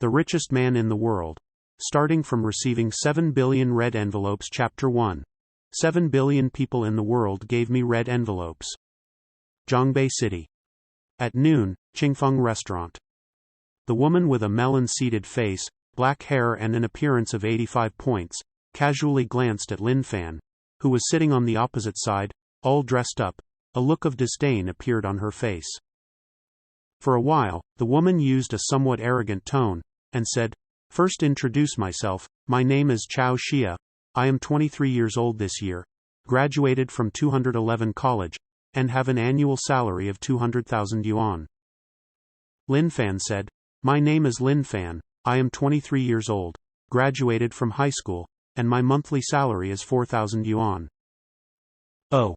The Richest Man in the World. Starting from receiving 7 billion red envelopes. Chapter 1. 7 billion people in the world gave me red envelopes. Zhongbei City. At noon, Qingfeng Restaurant. The woman with a melon-seeded face, black hair and an appearance of 85 points, casually glanced at Lin Fan, who was sitting on the opposite side, all dressed up. A look of disdain appeared on her face. For a while, the woman used a somewhat arrogant tone, and said, "First introduce myself, my name is Chao Xia, I am 23 years old this year, graduated from 211 College, and have an annual salary of 200,000 yuan. Lin Fan said, "My name is Lin Fan, I am 23 years old, graduated from high school, and my monthly salary is 4,000 yuan. Oh.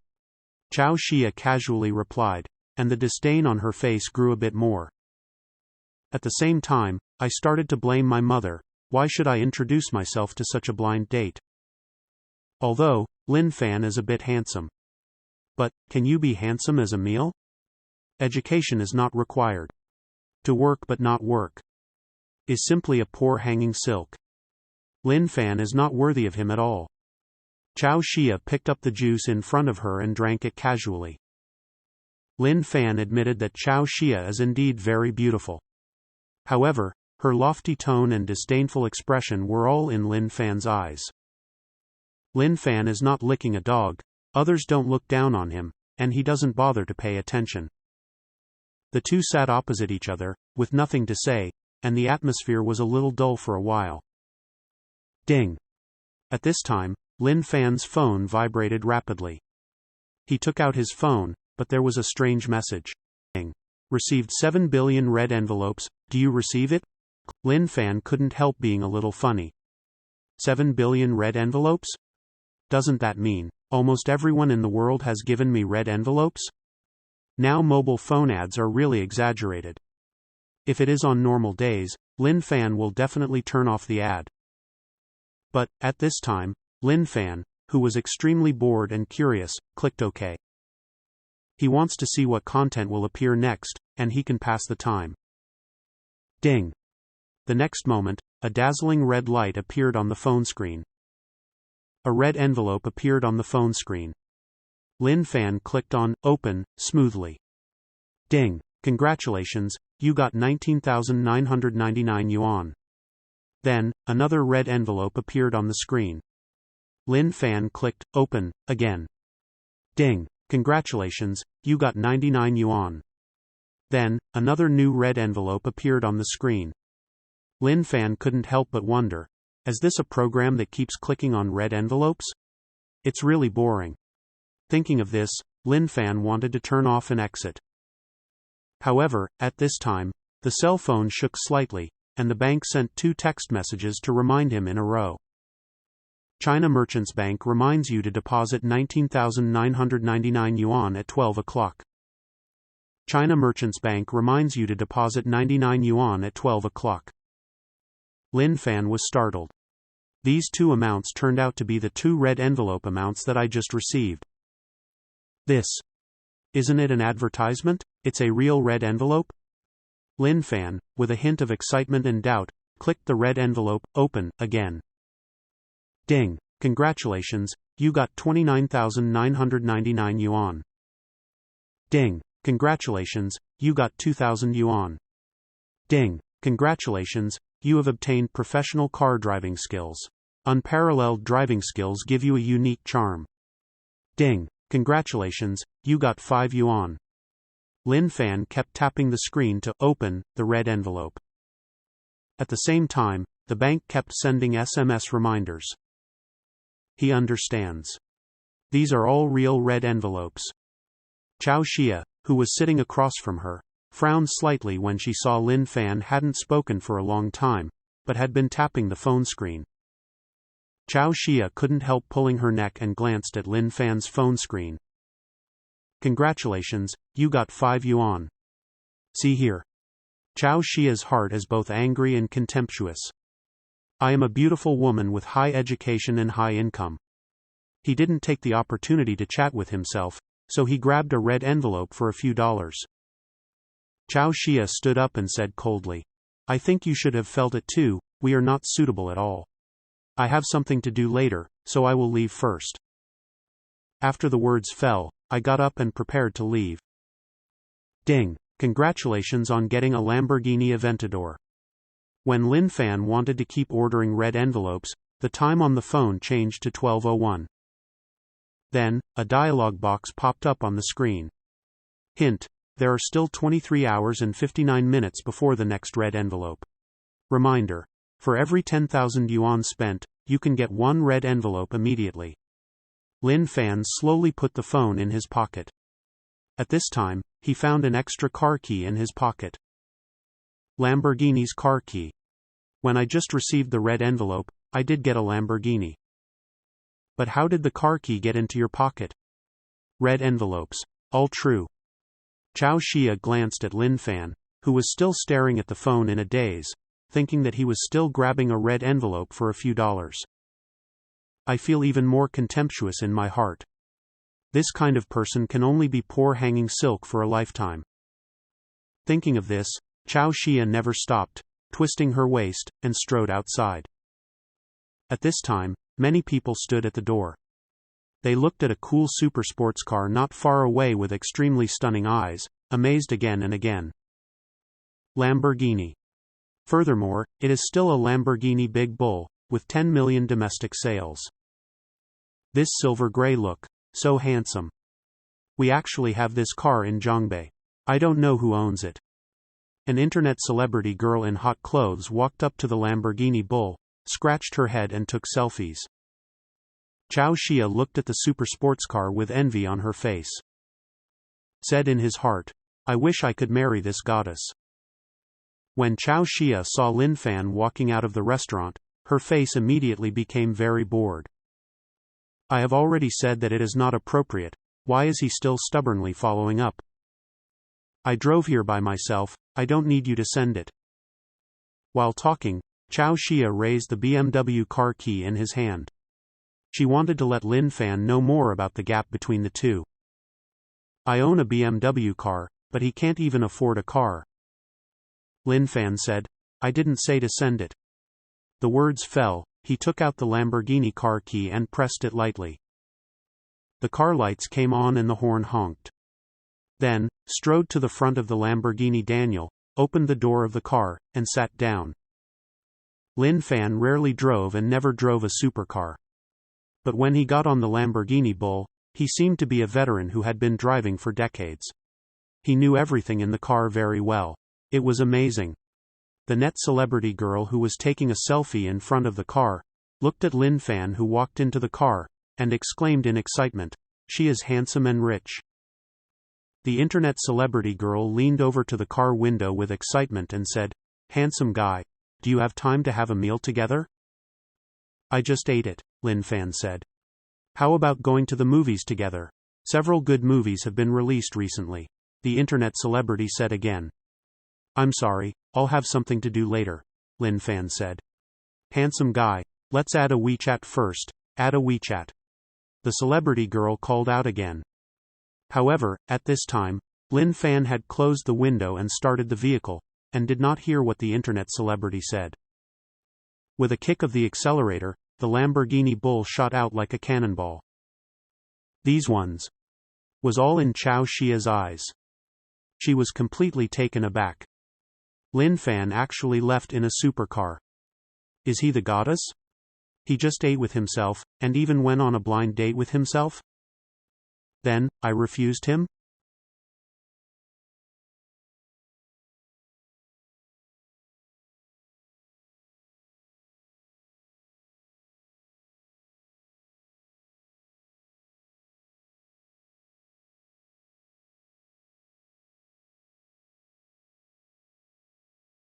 Chao Xia casually replied, and the disdain on her face grew a bit more. At the same time, I started to blame my mother. Why should I introduce myself to such a blind date? Although, Lin Fan is a bit handsome. But, can you be handsome as a meal? Education is not required. To work but not work is simply a poor hanging silk. Lin Fan is not worthy of him at all." Chao Xia picked up the juice in front of her and drank it casually. Lin Fan admitted that Chao Xia is indeed very beautiful. However, her lofty tone and disdainful expression were all in Lin Fan's eyes. Lin Fan is not licking a dog, others don't look down on him, and he doesn't bother to pay attention. The two sat opposite each other, with nothing to say, and the atmosphere was a little dull for a while. Ding! At this time, Lin Fan's phone vibrated rapidly. He took out his phone, but there was a strange message. Received 7 billion red envelopes, do you receive it? Lin Fan couldn't help being a little funny. 7 billion red envelopes? Doesn't that mean almost everyone in the world has given me red envelopes? Now mobile phone ads are really exaggerated. If it is on normal days, Lin Fan will definitely turn off the ad. But, at this time, Lin Fan, who was extremely bored and curious, clicked OK. He wants to see what content will appear next, and he can pass the time. Ding! The next moment, a dazzling red light appeared on the phone screen. A red envelope appeared on the phone screen. Lin Fan clicked on Open smoothly. Ding! Congratulations, you got 19,999 yuan. Then, another red envelope appeared on the screen. Lin Fan clicked Open again. Ding! Congratulations, you got 99 yuan. Then, another new red envelope appeared on the screen. Lin Fan couldn't help but wonder, is this a program that keeps clicking on red envelopes? It's really boring. Thinking of this, Lin Fan wanted to turn off and exit. However, at this time, the cell phone shook slightly, and the bank sent 2 text messages to remind him in a row. China Merchants Bank reminds you to deposit 19,999 yuan at 12 o'clock. China Merchants Bank reminds you to deposit 99 yuan at 12 o'clock. Lin Fan was startled. These 2 amounts turned out to be the 2 red envelope amounts that I just received. Isn't it an advertisement? It's a real red envelope? Lin Fan, with a hint of excitement and doubt, clicked the red envelope Open again. Ding! Congratulations, you got 29,999 yuan. Ding! Congratulations, you got 2,000 yuan. Ding! Congratulations, you have obtained professional car driving skills. Unparalleled driving skills give you a unique charm. Ding! Congratulations, you got 5 yuan. Lin Fan kept tapping the screen to open the red envelope. At the same time, the bank kept sending SMS reminders. He understands. These are all real red envelopes. Chao Xia, who was sitting across from her, frowned slightly when she saw Lin Fan hadn't spoken for a long time, but had been tapping the phone screen. Chao Xia couldn't help pulling her neck and glanced at Lin Fan's phone screen. Congratulations, you got 5 yuan. See here. Chao Xia's heart is both angry and contemptuous. I am a beautiful woman with high education and high income. He didn't take the opportunity to chat with himself, so he grabbed a red envelope for a few dollars. Chao Xia stood up and said coldly, I think you should have felt it too, we are not suitable at all. I have something to do later, so I will leave first. After the words fell, I got up and prepared to leave. Ding! Congratulations on getting a Lamborghini Aventador. When Lin Fan wanted to keep ordering red envelopes, the time on the phone changed to 12:01. Then, a dialog box popped up on the screen. Hint: there are still 23 hours and 59 minutes before the next red envelope. Reminder: for every 10,000 yuan spent, you can get one red envelope immediately. Lin Fan slowly put the phone in his pocket. At this time, he found an extra car key in his pocket. Lamborghini's car key. When I just received the red envelope, I did get a Lamborghini. But how did the car key get into your pocket? Red envelopes. All true. Chao Xia glanced at Lin Fan, who was still staring at the phone in a daze, thinking that he was still grabbing a red envelope for a few dollars. I feel even more contemptuous in my heart. This kind of person can only be poor hanging silk for a lifetime. Thinking of this, Chao Xia never stopped, twisting her waist, and strode outside. At this time, many people stood at the door. They looked at a cool super sports car not far away with extremely stunning eyes, amazed again and again. Lamborghini. Furthermore, it is still a Lamborghini Big Bull, with 10 million domestic sales. This silver gray look, so handsome. We actually have this car in Zhongbei. I don't know who owns it. An internet celebrity girl in hot clothes walked up to the Lamborghini Bull, scratched her head and took selfies. Chao Xia looked at the super sports car with envy on her face. Said in his heart, I wish I could marry this goddess. When Chao Xia saw Lin Fan walking out of the restaurant, her face immediately became very bored. I have already said that it is not appropriate, why is he still stubbornly following up? I drove here by myself, I don't need you to send it. While talking, Chao Xia raised the BMW car key in his hand. She wanted to let Lin Fan know more about the gap between the two. I own a BMW car, but he can't even afford a car. Lin Fan said, I didn't say to send it. The words fell, he took out the Lamborghini car key and pressed it lightly. The car lights came on and the horn honked. Then, strode to the front of the Lamborghini Daniel, opened the door of the car, and sat down. Lin Fan rarely drove and never drove a supercar. But when he got on the Lamborghini Bull, he seemed to be a veteran who had been driving for decades. He knew everything in the car very well. It was amazing. The net celebrity girl who was taking a selfie in front of the car, looked at Lin Fan who walked into the car, and exclaimed in excitement, she is handsome and rich. The internet celebrity girl leaned over to the car window with excitement and said, handsome guy, do you have time to have a meal together? I just ate it, Lin Fan said. How about going to the movies together? Several good movies have been released recently, the internet celebrity said again. I'm sorry, I'll have something to do later, Lin Fan said. Handsome guy, let's add a WeChat first, add a WeChat. The celebrity girl called out again. However, at this time, Lin Fan had closed the window and started the vehicle, and did not hear what the internet celebrity said. With a kick of the accelerator, the Lamborghini Bull shot out like a cannonball. These ones. Was all in Chao Xia's eyes. She was completely taken aback. Lin Fan actually left in a supercar. Is he the goddess? He just ate with himself, and even went on a blind date with himself? Then, I refused him?